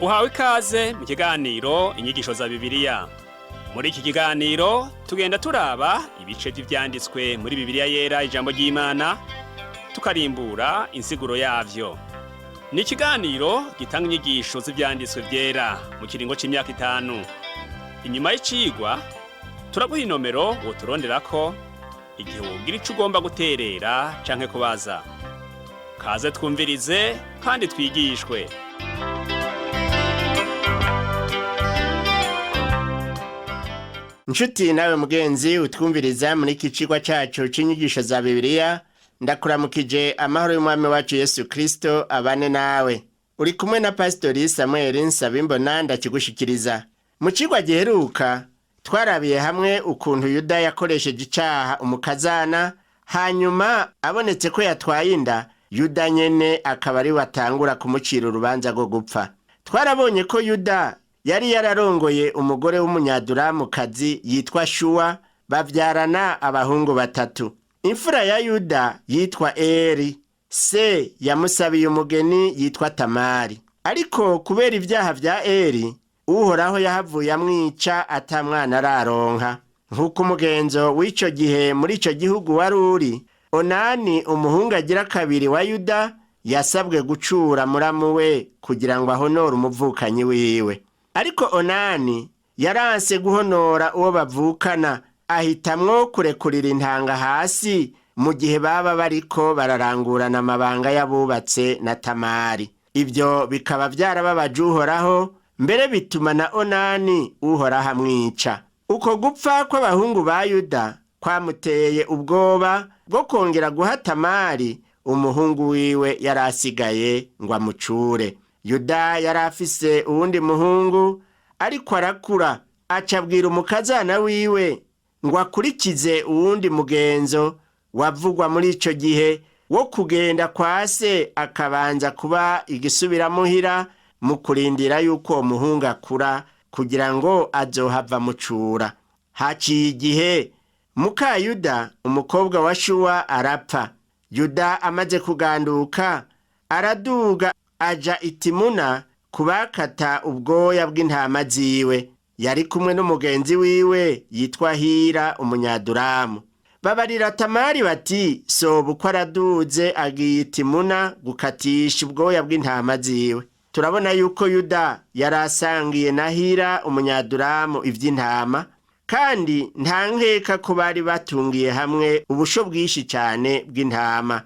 Uhawe ikaze mu kiganiro inyigisho za Bibiliya. Muri iki kiganiro tugenda turaba ibice by'ivyanditswe muri Bibiliya yera ijambo ry'Imana, tukarimbura insiguro yavyo. Ni ikiganiro gitanga inyigisho z'ivyanditswe vyera mu kiringo c'imyaka 5. Inyuma y'icigwa turaguha inomero woturonderako igihe wogira ico ugomba guterera canke kubaza. Kaze twumvirize kandi twigishwe. Nshuti nawe mugenzi utwumviriza muri iki cigwa cacu c'inyigisho za Bibiliya, ndakuramukije amahoro y'umwami wacu Yesu Kristo abane nawe. Uri kumwe na Pastori Samuel Nsabimbona ndakigushikiriza. Mu cigwa giheruka twarabiye hamwe ukuntu Yuda yakoresheje icaha umukazana, hanyuma abonetse ko yatwaye inda, Yuda nyene akaba ari watangura kumucira urubanza rwo gupfa. Twarabonye ko Yuda yari yararongoye umugore w'umunyaduramukazi yitwa Shuwa, bavyarana abahungu 3. Imfura ya Yuda yitwa Eri, se yamusabiye umugeni yitwa Tamari. Ariko kubera ivyaha vya Eri, Uhoraho yahavuye amwica atamwana araronka. Nk'uko umugenzo w'ico gihe muri ico gihugu wari uri, Onani umuhungu agira kabiri wa Yuda yasabwe gucura muramu we kugira ngo ahonore umuvukanyi wiwe. Ariko Onani yaranse guhonora uwo bavukana, ahitamwo kurekurira intanga hasi mu gihe baba bariko bararangurana amabanga y'abubatse na Tamari. Ivyo bikaba vyarababaje Uhoraho, mbere bituma na Onani Uhoraho amwica. Uko gupfa kw'abahungu ba Yuda kwamuteye ubwoba bwo kongera guha Tamari umuhungu wiwe yarasigaye ngo amucure. Yuda yarafise uwundi muhungu, ariko arakura, acabwira umukazana wiwe ngo akurikize uwundi mugenzo wavugwa muri ico gihe wo kugenda kwa se akabanza kuba igisubiramuhira mu kurindira yuko uwo muhungu akura kugira ngo azohava mucura. Haciye igihe muka Yuda umukobwa wa Shuwa arapfa. Yuda amaze kuganduka araduga aja Itimuna kubakata ubwoya bw'intama ziwe. Yari kumwe n'umugenzi wiwe yitwa Hira umunyaduramu. Babarira Tamari bati, sobuko araduze agiye Itimuna gukatisha ubwoya bw'intama ziwe. Turabona yuko Yuda yarasangiye na Hira umunyaduramu ivy'intama, kandi nta nkeka ko bari batungiye hamwe ubusho bwinshi cyane bw'intama.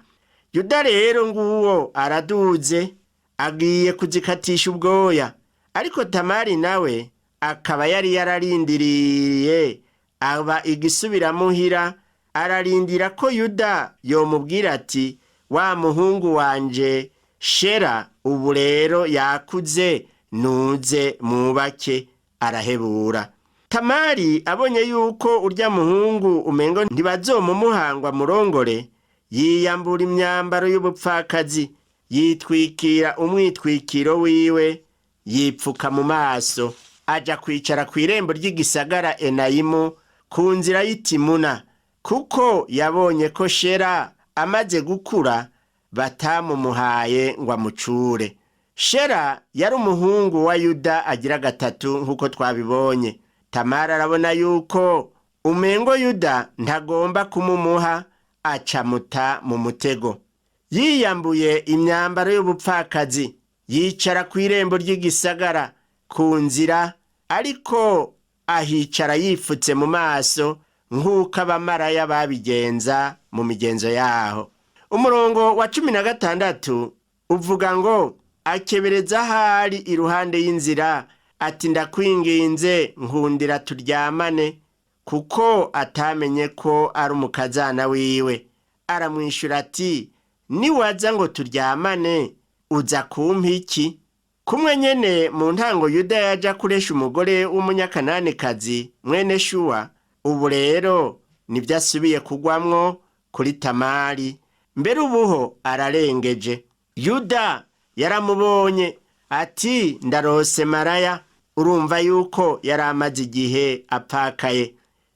Yuda rero nguwo araduze agiye kuzikatisha ubwoya, ariko Tamari nawe akaba yari yararindiriye aba igisubiramuhira, ararindira ko Yuda yomubwira ati, wa muhungu wanje Shera ubu rero yakuze, nuze mubake. Arahebura. Tamari abonye yuko urya muhungu umengo ntibazomumuhangwa murongore, yiyambura imyambaro y'ubupfakazi, yitwikira umwitwikiro wiwe, yipfuka mu maso, aja kwicara kw'irembo ry'igisagara Enayimu ku nzira y'Itimuna, kuko yabonye ko Shera amaze gukura batamumuhaye ngo amucure. Shera yari umuhungu wa Yuda agira 3 nk'uko twabibonye. Tamara arabona yuko umengo Yuda ntagomba kumumuha, acamuta mu mutego. Yiyambuye imyambaro y'ubupfakazi, yicara kw'irembo ry'igisagara ku nzira, ariko ahicara yifutse mu maso nk'uko abamaraya babigenza mu migenzo yaho. Umurongo wa 16 uvuga ngo, akebereza ahari iruhande y'inzira ati, ndakwinginze nkundira turyamane, kuko atamenye ko ari umukazana wiwe. Aramwishura ati, niwaza ngo turyamane uza kumpa iki? Kumwe nyene mu ntango Yuda yaja kuresha umugore w'umunyakananikazi mwene Shuwa, ubu rero nivyo asubiye kugwamwo kuri Tamari, mbere ubuho ararengeje. Yuda yaramubonye ati, ndarose maraya. Urumva yuko yaramaze igihe apfakaye.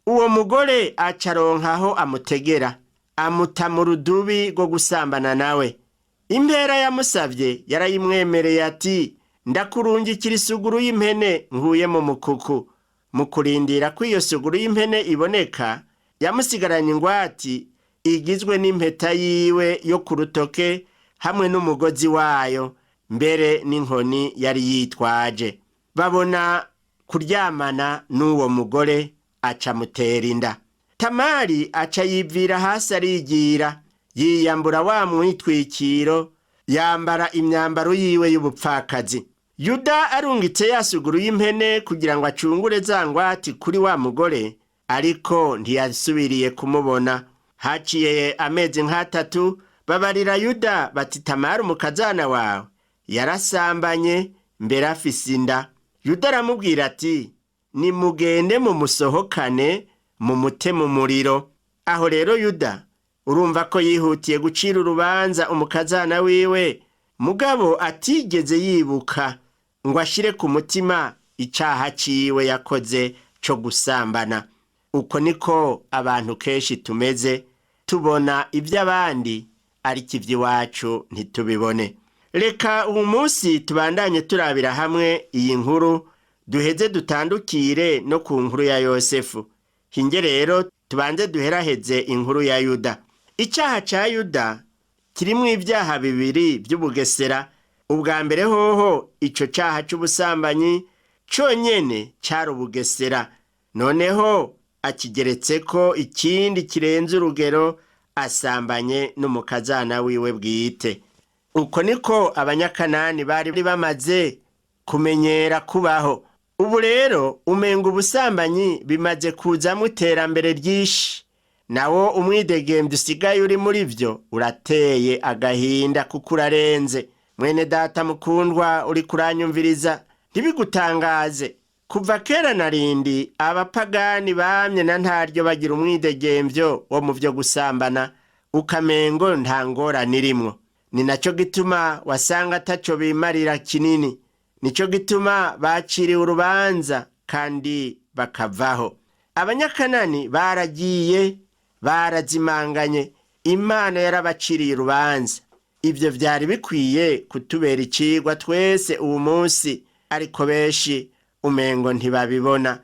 Uwo mugore acaronkaho amutegera, amuta mu rudubi rwo gusambana nawe. Impera yamusavye yarayimwemereye ati, ndakurungikira isuguru y'impene nkuye mu mukuku. Mu kurindira ko iyo suguru y'impene iboneka, yamusigaranye ingwati igizwe n'impeta yiwe yo ku rutoke hamwe n'umugozi wayo, mbere n'inkoni yari yitwaje. Babona kuryamana n'uwo mugore, aca mutera inda. Tamari aca yivira hasi arigira, yiyambura wa mwitwikiro, yambara imyambaro yiwe y'ubupfakazi. Yuda arungitse ya suguru y'impene kugira ngo acungure za ngwati kuri wa mugore, ariko ntiyasubiriye kumubona. Haciye amezi nk'atatu, babarira Yuda bati Tamari umukazana wawe yarasambanye, mbere afise inda. Yuda aramubwira ati nimugende mumusohokane mumute mu muriro. Aho rero Yuda urumva ko yihutiye gucira urubanza umukazana wiwe, mugabo atigeze yibuka ngo ashire ku mutima icaha ciwe yakoze co gusambana. Uko niko abantu kenshi tumeze, tubona ivy'abandi ariko ivy'iwacu ntitubibone. Reka uyu munsi tubandanye turabira hamwe iyi nkuru, duheze dutandukire no ku nkuru ya Yosefu. Hinge rero tubanze duheraheze inkuru ya Yuda. Icaha ca Yuda kirimwo ibyaha bibiri by'ubugesera. Ubwa mbere hoho ico caha c'ubusambanyi conyene cari ubugesera, noneho akigeretseko ikindi kirenze urugero, asambanye n'umukazana wiwe bwite. Uko niko abanyakanani bari bamaze kumenyera kubaho. Ubu rero umenga ubusambanyi bimaze kuzamwo iterambere ryinshi, nawo umwidegembyo usigaye uri muri vyo urateye agahinda kuko urarenze. Mwene data mukundwa uri kuranyumviriza, ntibigutangaze, kuva kera narindi abapagani bamye na ntaryo bagira umwidegembyo wo mu vyo gusambana, ukamengo nta ngorane irimwo. Ni naco gituma wasanga ataco bimarira kinini, nico gituma baciriwe urubanza kandi bakavaho. Abanyakanani baragiye barazimanganye, Imana yarabaciriye urubanza. Ivyo vyari bikwiye kutubera icigwa twese uwo munsi, ariko benshi umengo ntibabibona.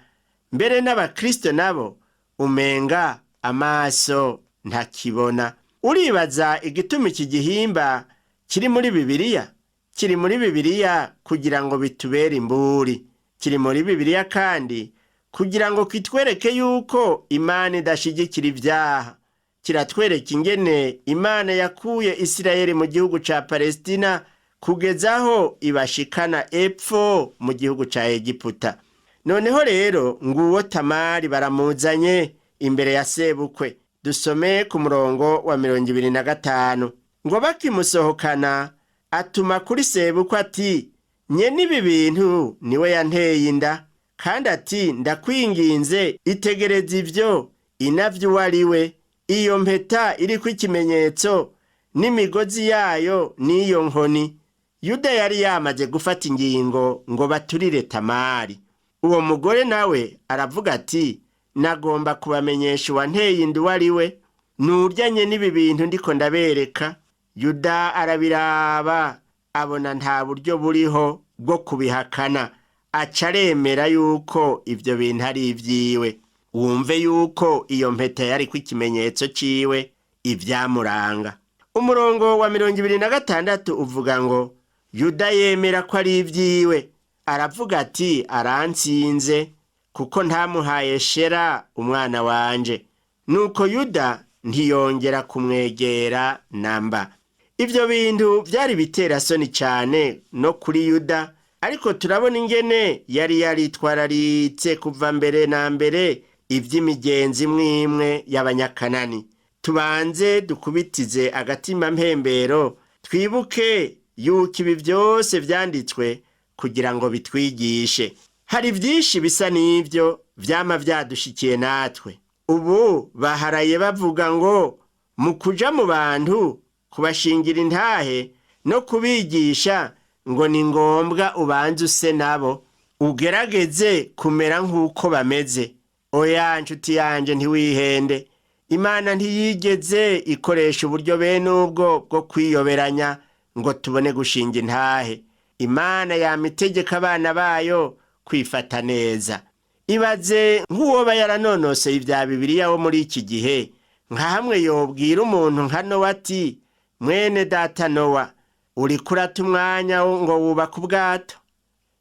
Mbere n'abakristo nabo umenga amaso ntakibona. Uribaza igituma iki gihimba kiri muri Bibiliya? Kiri muri Bibiliya kugira ngo bitubere imburi. Kiri muri Bibiliya kandi kugira ngo kitwereke yuko Imana idashigikira ivyaha. Kiratwereka ingene Imana yakuye Isirayeli mu gihugu ca Palestina kugezaho ibashikana epfo mu gihugu ca Egiputa. Noneho rero nguwo Tamari baramuzanye imbere ya sebukwe. Dusome ku murongo wa 25. Ngo bakimusohokana atuma kuri sebukwe ati nyene ibi bintu niwe yanteye inda, kandi ati ndakwinginze itegereza ivyo inavyo wariwe, iyo mpeta iriko ikimenyetso n'imigozi yayo n'iyo nkoni. Yuda yari yamaze gufata ingingo ngo baturire Tamari. Uwo mugore nawe aravuga ati nagomba kubamenyesha uwanteye inda wariwe, nuryanye n'ibi bintu ndiko ndabereka. Yuda arabiraba abona nta buryo buriho bwo kubihakana, aca aremera yuko ivyo bintu ari ivyiwe. Wumve yuko iyo mpeta yariko ikimenyetso ciwe, ivyamuranga. Umurongo wa 26 uvuga ngo Yuda yemera ko ari ivyiwe, aravuga ati arantsinze kuko ntamuhaye Shera umwana wanje. Nuko Yuda ntiyongera kumwegera namba. Ivyo bintu vyari bitera soni cane no kuri Yuda, ariko turabona ingene yari yaritwararitse kuva mbere na mbere ivy'imigenzi mwimwe y'abanyakanani. Tubanze dukubitize agatima mpembero, twibuke yuko ibi vyose vyanditswe kugira ngo bitwigishe. Hari vyinshi bisa n'ivyo vyama vyadushikiye natwe. Ubu baharaye bavuga ngo mu kuja mu bantu kubashingira intahe no kubigisha ngo ni ngombwa ubanze use nabo, ugerageze kumera nk'uko bameze. Oya nshuti yanje ntiwihende, Imana ntiyigeze ikoresha uburyo bene ubwo bwo kwiyoberanya ngo tubone gushinga intahe. Imana yamitegeka abana bayo kwifata neza. Ibaze nk'uwoba yaranonoseye ibya Bibiliya wo muri iki gihe, nka hamwe yobwira umuntu nka Nowa ati, mwene data Nowa, uriko urata umwanya ngo wubaka ubwato.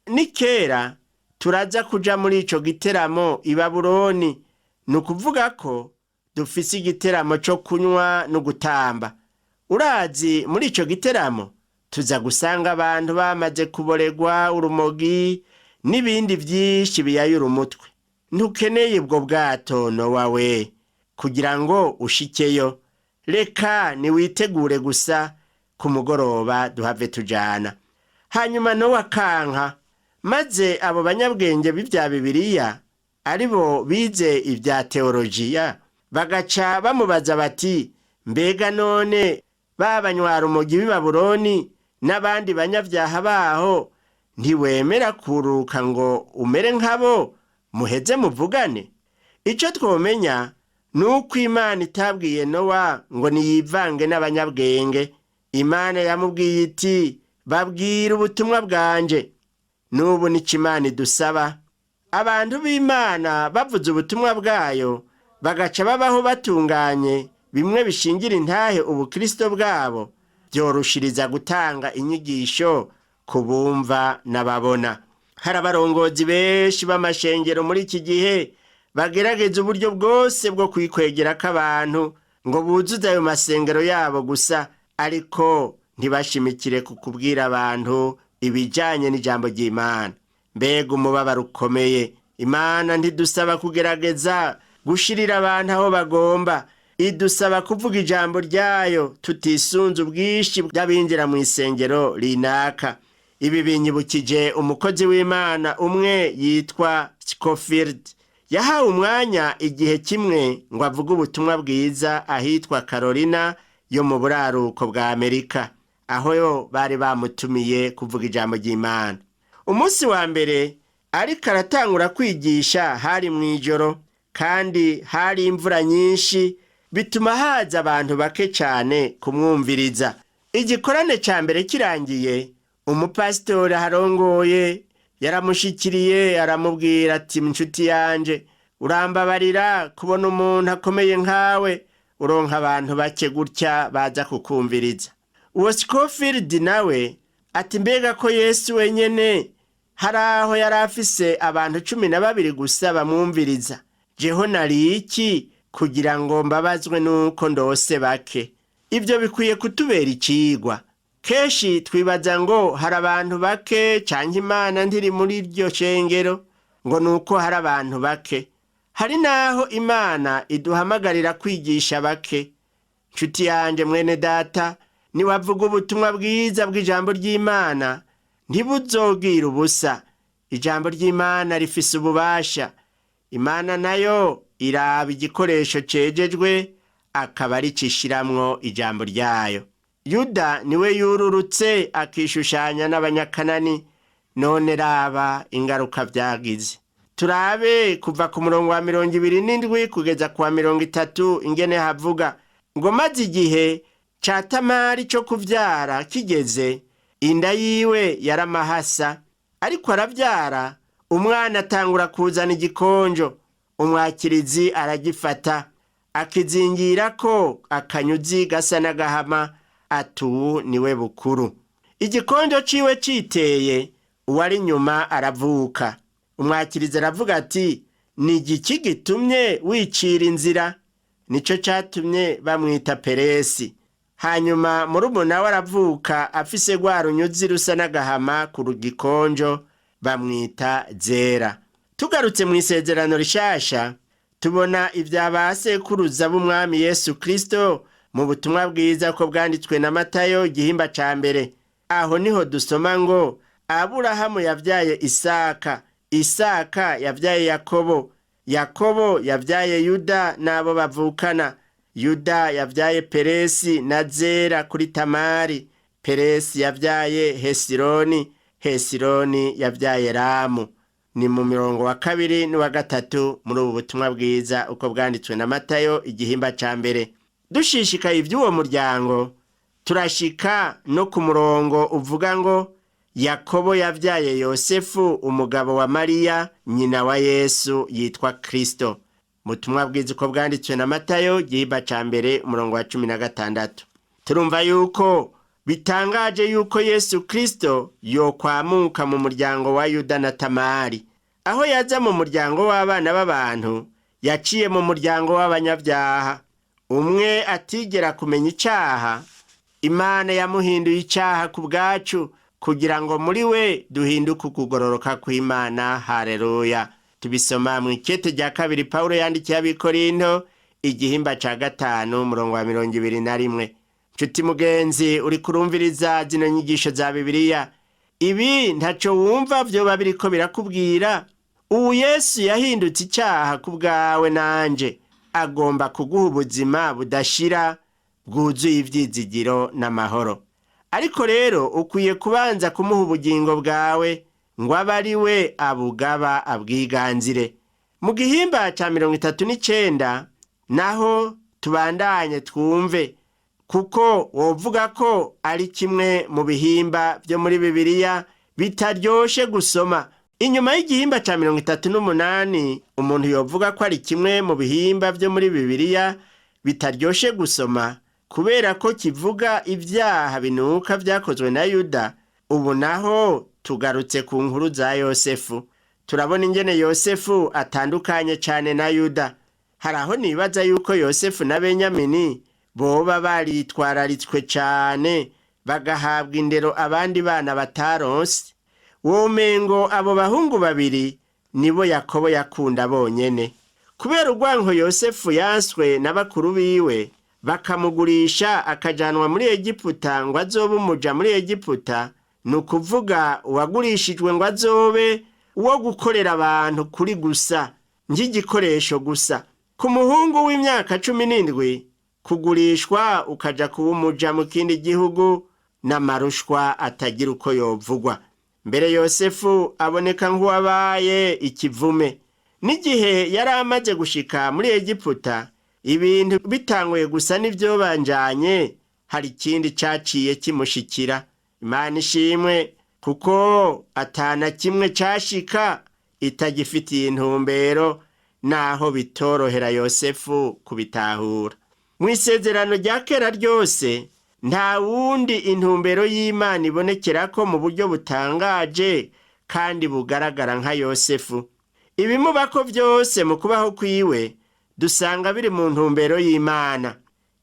Ni kera turaza kuja muri ico giteramo i Babuloni, ni ukuvuga ko dufise igiteramo co kunywa no gutamba. Urazi muri ico giteramo tuza gusanga abantu bamaze kuboregwa urumogi n'ibindi vyinshi biyayura umutwe. Ntukeneye ubwo bwato Nowa we kugira ngo ushikeyo. Reka niwitegure gusa ku mugoroba duhave tujana. Hanyuma Nowa kanka, maze abo banyabwenge b'ivya Bibiliya aribo bize ivya teolojiya bagaca bamubaza bati, mbega none babanywara umugi b'i Babuloni n'abandi banyavyaha baho ntiwemera kuruka ngo umere nkabo muheze muvugane? Ico twomenya nuko Imana itabwiye Nowa ngo niyivange n'abanyabwenge. Imana yamubwiye iti, babwira ubutumwa bwanje. Nubu nico Imana idusaba. Abantu b'Imana bavuze ubutumwa bwayo bagaca babaho batunganye, bimwe bishingira intahe ubukristo bwabo, byorushiriza gutanga inyigisho kubumva n'ababona. Hari abarongozi benshi b'amashengero muri iki gihe bagerageza uburyo bwose bwo kwikwegerako abantu ngo buzuze ayo masengero yabo gusa, ariko ntibashimikire ku kubwira abantu ibijanye n'ijambo ry'Imana. Mbega umubabaro ukomeye! Imana ntidusaba kugerageza gushirira abantu aho bagomba, idusaba kuvuga ijambo ryayo tutisunze ubwinshi bw'abinjira mu isengero rinaka. Ibi binyibukije umukozi w'Imana umwe yitwa Scofield. Yahawe umwanya igihe kimwe ngo avuge ubutumwa bwiza ahitwa Carolina yo mu buraruko bwa Amerika, aho yo bari bamutumiye kuvuga ijambo ry'Imana. Umunsi wa mbere ariko aratangura kwigisha hari mw'ijoro, kandi hari imvura nyinshi, bituma haza abantu bake cyane kumwumviriza. Igikorane ca mbere kirangiye, umupasitori aharongoye yaramushikiriye aramubwira ati, inshuti yanje, urambabarira kubona umuntu akomeye nkawe uronka abantu bake gutya baza kukumviriza. Uwo Scofield nawe ati, mbega ko Yesu wenyene hari aho yari afise abantu 12 gusa bamwumviriza, jeho nari iki kugira ngo mbabazwe nuko ndose bake? Ibyo bikwiye kutubera icigwa. Keshi twibaza ngo hari abantu bake canke Imana ntiri muri iryo shengero, ngo nuko hari abantu bake. Hari naho Imana iduhamagarira kwigisha bake. Nshuti yanje mwene data, niwavuga ubutumwa bwiza bw'ijambo ry'Imana ntibuzogira ubusa. Ijambo ry'Imana rifise ububasha. Imana nayo iraba igikoresho cejejwe akaba aricishiramwo ijambo ryayo. Yuda niwe yururutse akishushanya n'abanyakanani, none raba ingaruka vyagize. Turabe kuva ku murongo wa 27 kugeza ku wa 30 ingene havuga ngo, maze igihe ca Tamari co kuvyara kigeze, inda yiwe yaramahasa, ariko aravyara umwana atangura kuzana igikonjo. Umwakirizi aragifata akizingirako akanyuzi gasa n'agahama, atu niwe bukuru. Igikonjo ciwe citeye, uwari nyuma aravuka. Umwakirizi aravuga ati, ni igiki gitumye wicira inzira? Nico catumye bamwita Peresi. Hanyuma murumuna we aravuka afise rwa runyuzi rusa n'agahama ku rugikonjo, bamwita Zera. Tugarutse mu isezerano rishasha, tubona ivya basekuruza b'umwami Yesu Kristo mu butumwa bwiza ko bwanditswe na Matayo igihimba ca mbere. Aho niho dusoma ngo, Aburahamu yavyaye Isaka, Isaka yavyaye Yakobo, Yakobo yavyaye Yuda n'abo bavukana, Yuda yavyaye Peresi na Zera kuri Tamari, Peresi yavyaye Hesironi, Hesironi yavyaye Ramu. Ni mu mirongo wa 2 n'uwa 3 muri ubu butumwa bwiza uko bwanditswe na Matayo igihimba ca mbere. Dushishikaye ivy'uwo muryango, turashika no ku murongo uvuga ngo, Yakobo yavyaye Yosefu umugabo wa Mariya nyina wa Yesu yitwa Kristo. Mutumwa bwiza uko bwanditswe na Matayo gihiba ca mbere umurongo wa 16. Turumva yuko bitangaje yuko Yesu Kristo yokwamuka mu muryango wa Yuda na Tamari. Aho yaza mu muryango w'abana b'abantu, yaciye mu muryango w'abanyabyaha. Umwe atigera kumenya icaha, Imana yamuhinduye icaha ku bwacu kugira ngo muri we duhinduke ukugororoka kw'Imana. Haleluya. Tubisoma mu ikete rya kabiri Paulo yandikiye abikorinto igihimba ca 5 umurongo wa 21. Nshuti mugenzi uri kurumviriza zino nyigisho za Bibiliya, ibi ntaco wumva vyoba biriko birakubwira? Ubu Yesu yahindutse icaha ku bwawe nanje, agomba kuguha ubuzima budashira bwuzuye ivyizigiro n'amahoro. Ariko rero ukwiye kubanza kumuha ubugingo bwawe ngo abe ari we abugaba abwiganzire. Mu gihimba ca 39 naho tubandanye twumve, kuko wovuga ko ari kimwe mu bihimba vyo muri Bibiliya bitaryoshe gusoma. Inyuma y'igihimba ca 38 umuntu yovuga ko ari kimwe mu bihimba vyo muri Bibiliya bitaryoshe gusoma kubera ko kivuga ivyaha binuka vyakozwe na Yuda. Ubu naho tugarutse ku nkuru za Yosefu. Turabona ingene Yosefu atandukanye cane na Yuda. Haraho nibaza yuko Yosefu na Benyamini boba baritwararitswe cane bagahabwa indero abandi bana bataronse. Womengo abo bahungu babiri nibo Yakobo yakunda bonyene. Kubera urwanko Yosefu yanswe n'abakuru biwe, bakamugurisha akajanwa muri Egiputa ngo azobe umuja muri Egiputa. Nukuvuga uwagurishijwe ngo azobe uwo gukorera abantu kuri gusa, nk'igikoresho gusa. Ku muhungu w'imyaka 17 kugurishwa ukaja kuba umuja mu kindi gihugu n'amarushwa atagira uko yovugwa. Mbere Yosefu aboneka nk'uwabaye ikivume. N'igihe yari amaze gushika muri Egiputa, ibintu bitanguye gusa n'ivyo banjanye, hari ikindi caciye kimushikira. Imana ishimwe, kuko atana kimwe cashika itagifitiye intumbero, naho bitorohera Yosefu kubitahura. Mw'isezerano rya kera ryose nta wundi intumbero y'Imana ibonekerako mu buryo butangaje kandi bugaragara nka Yosefu. Ibimubako vyose mu kubaho kwiwe dusanga biri mu ntumbero y'Imana.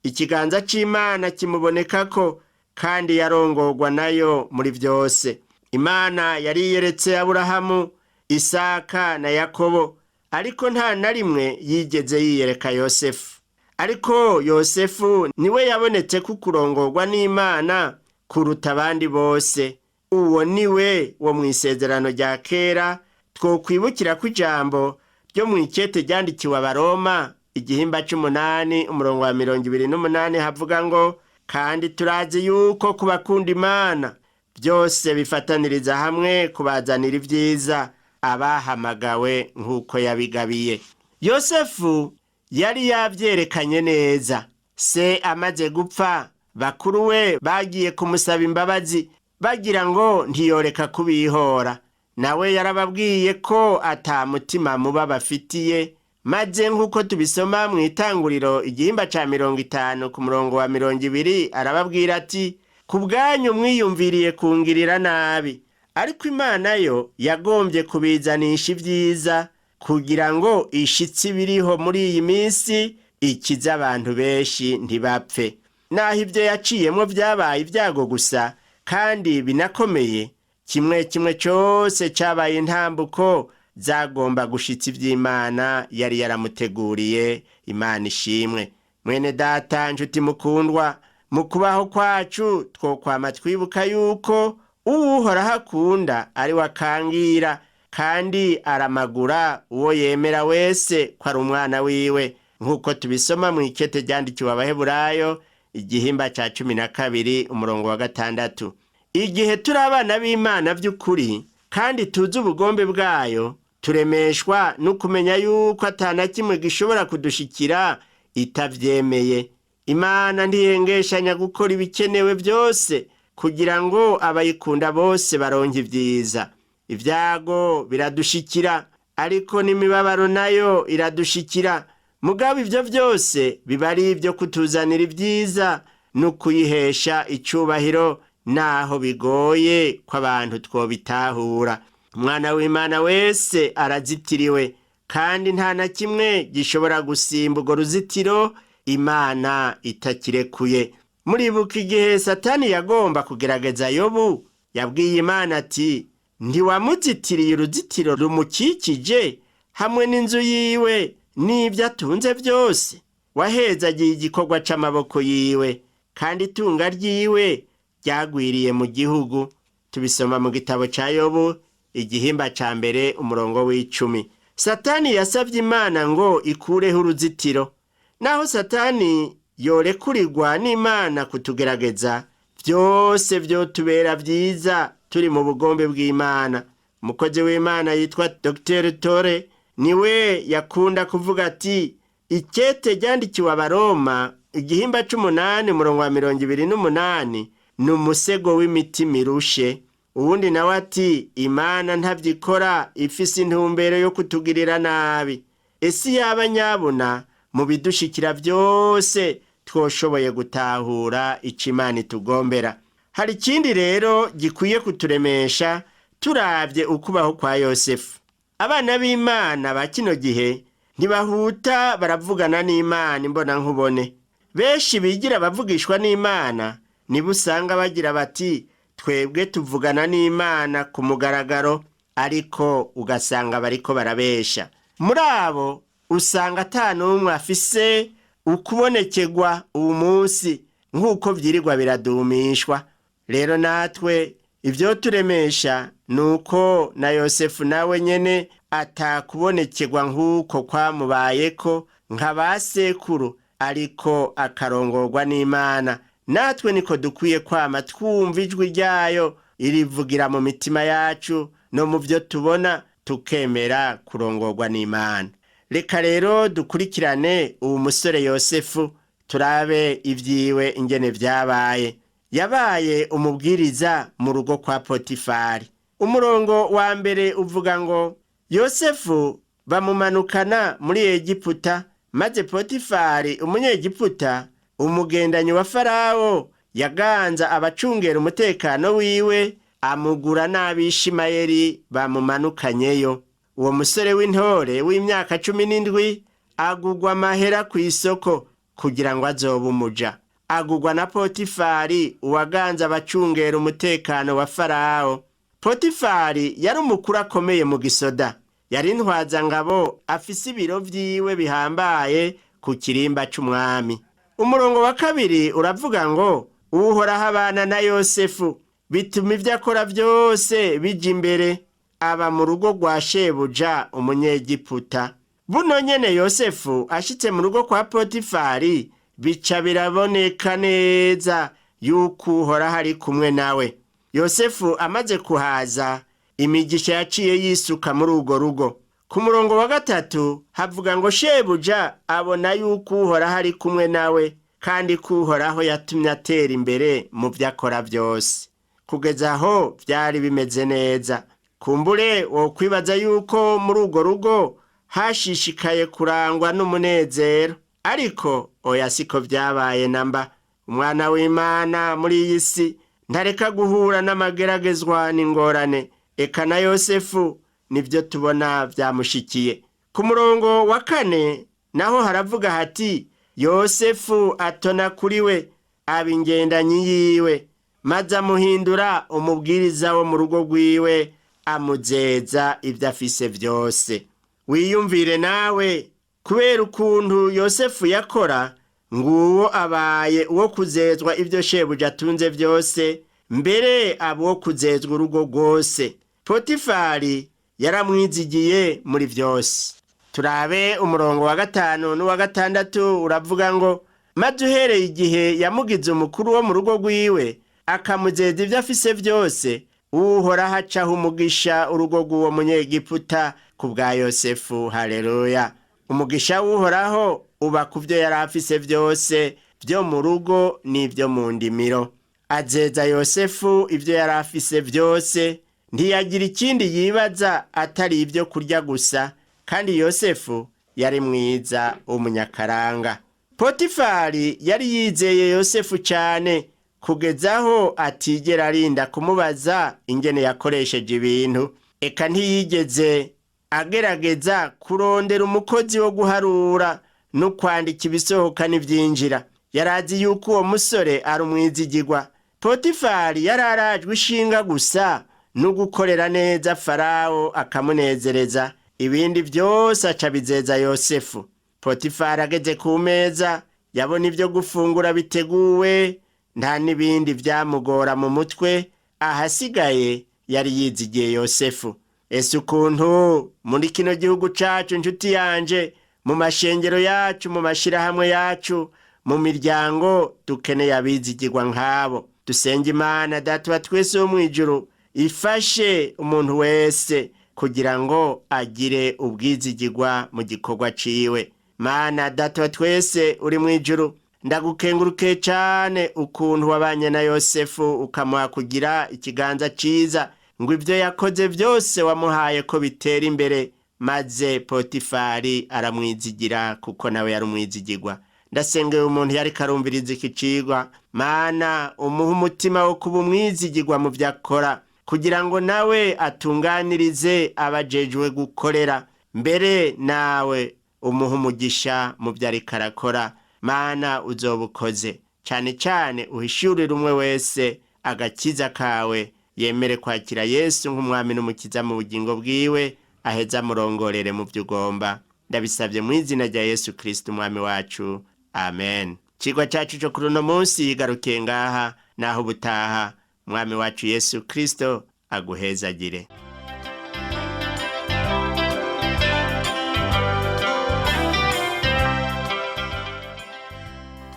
Ikiganza c'Imana kimubonekako kandi yarongorwa nayo muri vyose. Imana yari yeretse Aburahamu, Isaka na Yakobo, ariko nta na rimwe yigeze yiyereka Yosefu. Ariko Yosefu niwe yabonetse kukurongorwa n'Imana kuruta abandi bose. Uwo niwe wo mw'isezerano rya kera twokwibukira ko ijambo ryo mw'ikete ryandikiwe Abaroma igihimba 8 umurongo wa 28 havuga ngo, kandi turazi yuko kubakunda Imana byose bifataniriza hamwe kubazanira ivyiza abahamagawe nk'uko yabigabiye. Yosefu yari yavyerekanye neza. Se amaze gupfa, bakuru we bagiye kumusaba imbabazi bagira ngo ntiyoreka kubihora. Nawe yarababwiye ko ata mutima muba bafitiye, maze nk'uko tubisoma mu Itanguriro igihimba ca 50 ku murongo wa 20 arababwira ati, ku bwanyu mwiyumviriye kungirira nabi, ariko Imana yo yagombye kubizanisha ivyiza kugira ngo ishitsi biriho muri iyi minsi ikiza abantu benshi ntibapfe. Naho ivyo yaciyemwo vyabaye ibyago gusa kandi binakomeye, kimwe kimwe cyose cabaye intambuko zagomba gushitsa ivy'Imana yari yaramuteguriye. Imana ishimwe. Mwene data njuti mukundwa, mu kubaho kwacu twokwama twibuka yuko Uhoraho akunda ari wakangira kandi aramagura uwo yemera wese ko ari umwana wiwe, nk'uko tubisoma mu ikete ryandikiwe Abaheburayo igihimba ca 12 umurongo wa 6. Igihe turi abana b'Imana vy'ukuri kandi tuzi ubugombe bwayo, turemeshwa no kumenya yuko atana kimwe gishobora kudushikira itavyemeye. Imana ntiyengeshanya gukora ibikenewe byose kugira ngo abayikunda bose baronke ibyiza. Ibyago biradushikira, ariko n'imibabaro nayo iradushikira. Mugabo ivyo byose biba ari ibyo kutuzanira ibyiza no kuyihesha icubahiro, naho bigoye ko abantu twobitahura. Umwana w'Imana wese arazitiriwe, kandi nta na kimwe gishobora gusimba urwo ruzitiro Imana itakirekuye. Muribuka igihe Satani yagomba kugerageza Yobu, yabwiye Imana ati, ntiwamuzitiriye uruzitiro rumukikije hamwe n'inzu yiwe n'ibyo atunze byose? Wahezagiye igikorwa c'amaboko yiwe, kandi itunga ryiwe ryagwiriye mu gihugu. Tubisoma mu gitabo ca Yobu igihimba ca mbere umurongo w'10. Satani yasavye Imana ngo ikureho uruzitiro. Naho Satani yorekurirwa n'Imana kutugerageza, byose vyotubera vyiza turi mu bugombe bw'Imana. Umukozi w'Imana yitwa Dr. Tore niwe yakunda kuvuga ati, ikete ryandikiwe Abaroma igihimba c'8 umurongo wa 28 ni umusego w'imitima irushe. Uwundi nawe ati, Imana ntavyikora ifise intumbero yo kutugirira nabi. Ese yaba nyabuna mu bidushikira byose twoshoboye gutahura ico Imana itugombera. Hari ikindi rero gikwiye kuturemesha turavye ukubaho kwa Yosefu. Abana b'Imana ba kino gihe ntibahuta baravugana n'Imana imbona nkubone. Benshi bigira bavugishwa n'Imana nibo usanga bagira bati, twebwe tuvugana n'Imana ku mugaragaro, ariko ugasanga bariko barabesha. Muri abo usanga ata n'umwe afise ukubonekegwa uwo munsi nk'uko vyirirwa biradumishwa. Rero natwe ivyo turemesha nuko na Yosefu nawe nyene atakubonekegwa nk'uko kwamubayeko nka basekuru, ariko akarongorwa n'Imana. Natwe niko dukwiye kwama twumva ijwi ryayo irivugira mu mitima yacu no mu vyo tubona, tukemera kurongorwa n'Imana. Reka rero dukurikirane uwo musore Yosefu, turabe ivyiwe ingene vyabaye. Yabaye umubwiriza mu rugo kwa Potifari. Umurongo wa mbere uvuga ngo, Yosefu bamumanukana muri Egiputa, maze Potifari umunyegiputa, umugendanyi wa Farawo, yaganza abacungera umutekano wiwe, amugura n'Abishimayeli bamumanukanyeyo. Uwo musore w'intore w'imyaka 17 agugwa amahera ku isoko kugira ngo azobe umuja. Agugwa na Potifari uwaganza abacungera umutekano wa Farawo. Potifari yari umukuru akomeye mu gisoda, yari intwaza ngabo afise ibiro vyiwe bihambaye ku kirimba c'umwami. Umurongo wa kabiri uravuga ngo, Uhoraho abana na Yosefu, bituma ivyo akora vyose bija imbere, aba mu rugo rwa shebuja umunyegiputa. Buno nyene Yosefu ashitse mu rugo kwa Potifari, bica biraboneka neza yuko Uhoraho ari kumwe nawe. Yosefu amaze kuhaza, imigisha yaciye yisuka muri urwo rugo. Ku murongo wa gatatu havuga ngo, shebuja abona yuko Uhoraho ari kumwe nawe, kandi ko Uhoraho yatumye atera imbere mu vyo akora vyose. Kugeza aho vyari bimeze neza. Kumbure wokwibaza yuko muri urwo rugo hashishikaye kurangwa n'umunezero, ariko oya siko vyabaye namba. Umwana w'Imana muri iyi si ntareka guhura n'amageragezwa n'ingorane. Eka na Yosefu nivyo tubona vyamushikiye. Ku murongo wa 4 naho haravuga hati, Yosefu atona kuri we aba ingendanyi yiwe, maze amuhindura umubwiriza wo mu rugo rwiwe, amuzeza ivyo afise vyose. Wiyumvire nawe kubera ukuntu Yosefu yakora, nguwo abaye uwo kuzezwa ivyo shebuja atunze vyose, mbere abo kuzezwa urugo rwose. Potifari yaramwizigiye muri vyose. Turabe umurongo wa 5 n'uwa 6 uravuga ngo, maze uhereye igihe yamugize umukuru wo mu rugo rwiwe, akamuzeza ivyo afise vyose, Uhoraho acaho umugisha urugo rw'uwo munyegiputa ku bwa Yosefu. Haleluya! Umugisha w'Uhoraho uba ku vyo yari afise vyose vyo mu rugo n'ivyo mu ndimiro. azeza Yosefu ibyo yari afise byose, ntiyagira ikindi yibaza atari ibyo kurya gusa, kandi Yosefu yari mwiza umunyakaranga. Potifari yari yizeye Yosefu cyane kugezaho atigera arinda kumubaza ingene yakoresheje ibintu. Eka ntiyigeze agerageza kurondera umukozi wo guharura no kwandika ibisohoka n'ibyinjira. Yarazi yuko uwo musore ari umwizigirwa. Potifari yari arajwe ishinga gusa no gukorera neza Farawo akamunezereza, ibindi byose aca bizeza Yosefu. Potifari ageze ku meza yabona ibyo gufungura biteguwe, nta n'ibindi byamugora mu mutwe, ahasigaye yari yizigiye Yosefu. Ese ukuntu muri kino gihugu cacu nshuti yanje, mu mashengero yacu, mu mashirahamwe yacu, mu miryango dukeneye abizigirwa nk'abo. Dusenge Imana Data wa twese wo mw'ijuru ifashe umuntu wese kugira ngo agire ubwizigirwa mu gikorwa ciwe. Mana Data wa twese uri mw'ijuru, ndagukenguruke cyane ukuntu wabanye na Yosefu ukamuha kugira ikiganza ciza, ngo ibyo yakoze byose wamuhaye ko bitera imbere, maze Potifari aramwizigira kuko nawe yari umwizigirwa. Ndasengeye umuntu yari karumviriza iki cigwa, Mana umuha umutima wo kuba umwizigirwa mu byo akora, kugira ngo nawe atunganirize abajejwe gukorera, mbere nawe umuha umugisha mu byo ariko arakora. Mana uzobukoze cyane cyane, uhishurire umwe wese agakiza kawe, yemere kwakira Yesu nk'umwami n'umukiza mu bugingo bwiwe, aheza murongorere mu byo ugomba. Ndabisabye mu izina rya Yesu Kristo umwami wacu, amen. Cigwa cyacu cyo kuri uno munsi garukiye ngaha, naho ubutaha umwami wacu Yesu Kristo aguhezagire.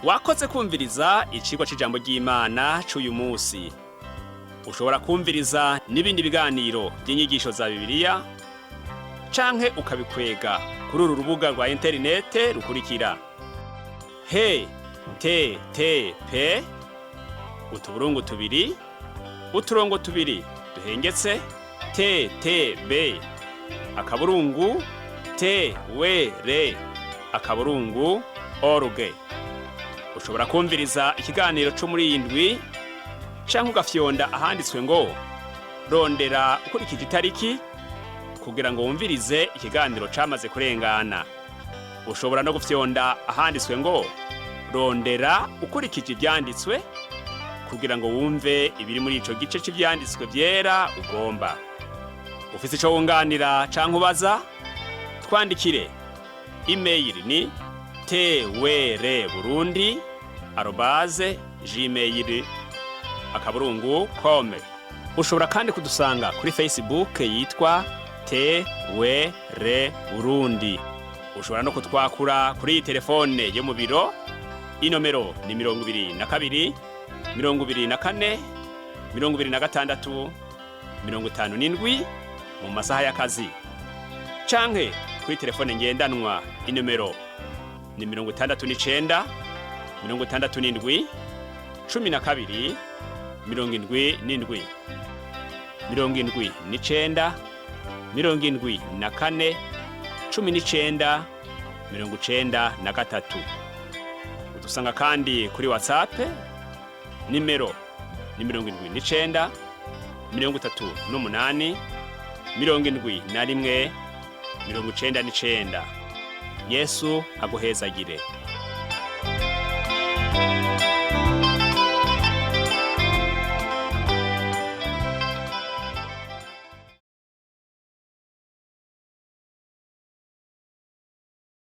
Wakoze kumviriza icigwa c'ijambo ry'Imana c'uyu munsi. Ushobora kumviriza n'ibindi biganiro by'inyigisho za Bibiliya, canke ukabikwega kuri uru rubuga rwa interinete rukurikira: http utuburungu tubiri uturongo tubiri duhengetse ttb akaburungu twr akaburungu.org. Ushobora kumviriza ikiganiro cyo muri indwi, canke ugafyonda ahanditswe ngo rondera ukurikije itariki kugira ngo wumvirize ikiganiro camaze kurengana. Ushobora no gufyonda ahanditswe ngo rondera ukurikije ibyanditswe kugira ngo wumve ibiri muri ico gice cy'ibyanditswe byera ugomba. Ufise ico wunganira canke ubaza, twandikire. Email ni twr@gmail.com. Ushobora kandi kudusanga kuri Facebook yitwa TWR Burundi. Ushobora no kutwakura kuri iyi telefone yo mu biro, inomero ni 22 24 26 57 mu masaha y'akazi, canke kuri telefone ngendanwa, inomero ni 69 67 12 77 79 74 19 93. Udusanga kandi kuri Whatsapp, nimero ni 79 38 71 99. Yesu aguhezagire.